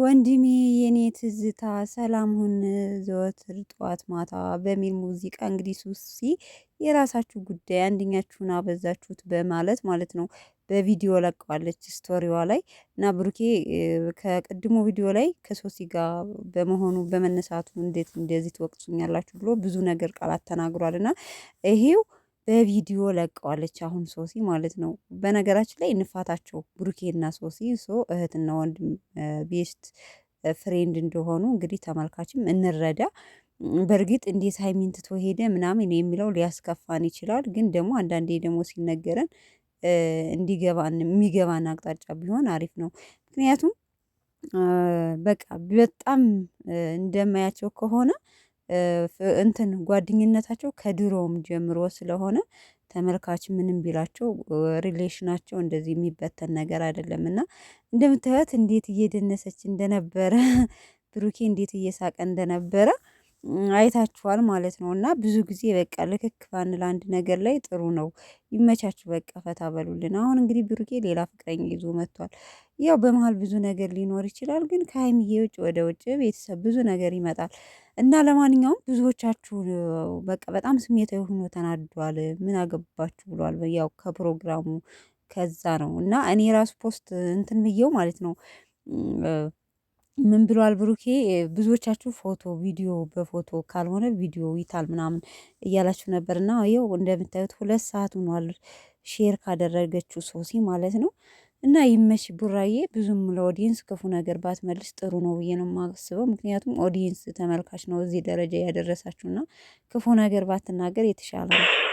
ወንድሜ የኔ ትዝታ ሰላም ሁን ዘወትር ጠዋት ማታ በሚል ሙዚቃ እንግዲህ ሱሲ የራሳችሁ ጉዳይ አንደኛችሁን አበዛችሁት በማለት ማለት ነው በቪዲዮ ለቀዋለች ስቶሪዋ ላይ እና ብሩኬ ከቅድሞ ቪዲዮ ላይ ከሶሲ ጋር በመሆኑ በመነሳቱ እንዴት እንደዚህ ትወቅሱኛላችሁ ብሎ ብዙ ነገር ቃላት ተናግሯል እና ይሄው በቪዲዮ ለቀዋለች አሁን ሶሲ ማለት ነው። በነገራችን ላይ እንፋታቸው ብሩኬና ሶሲ እህትና ወንድም ቤስት ፍሬንድ እንደሆኑ እንግዲህ ተመልካችም እንረዳ። በእርግጥ እንዴት ሀይሚን ትቶ ሄደ ምናምን የሚለው ሊያስከፋን ይችላል። ግን ደግሞ አንዳንዴ ደግሞ ሲነገረን እንዲገባን የሚገባን አቅጣጫ ቢሆን አሪፍ ነው። ምክንያቱም በቃ በጣም እንደማያቸው ከሆነ እንትን ጓደኝነታቸው ከድሮም ጀምሮ ስለሆነ ተመልካች ምንም ቢላቸው ሪሌሽናቸው እንደዚህ የሚበተን ነገር አይደለም። እና እንደምታዩት እንዴት እየደነሰች እንደነበረ ብሩኬ እንዴት እየሳቀ እንደነበረ አይታችኋል ማለት ነው። እና ብዙ ጊዜ በቃ ልክክ ባንል አንድ ነገር ላይ ጥሩ ነው። ይመቻችሁ፣ በቃ ፈታ በሉልን። አሁን እንግዲህ ብሩኬ ሌላ ፍቅረኛ ይዞ መጥቷል። ያው በመሀል ብዙ ነገር ሊኖር ይችላል፣ ግን ከሀይሚዬ ውጭ ወደ ውጭ ቤተሰብ ብዙ ነገር ይመጣል እና ለማንኛውም ብዙዎቻችሁ በቃ በጣም ስሜታዊ ሆኖ ተናዷል። ምን አገባችሁ ብሏል። ያው ከፕሮግራሙ ከዛ ነው እና እኔ ራሱ ፖስት እንትን ብዬው ማለት ነው ምን ብሏል ብሩኬ? ብዙዎቻችሁ ፎቶ ቪዲዮ በፎቶ ካልሆነ ቪዲዮ ይታል ምናምን እያላችሁ ነበርና ይኸው እንደምታዩት 2 ሰዓት ሆኗል ሼር ካደረገችው ሶሲ ማለት ነው። እና ይመሽ ቡራዬ፣ ብዙም ለኦዲየንስ ክፉ ነገር ባትመልስ ጥሩ ነው ብዬ ነው የማስበው። ምክንያቱም ኦዲየንስ ተመልካች ነው እዚህ ደረጃ ያደረሳችሁና ክፉ ነገር ባትናገር የተሻለ ነው።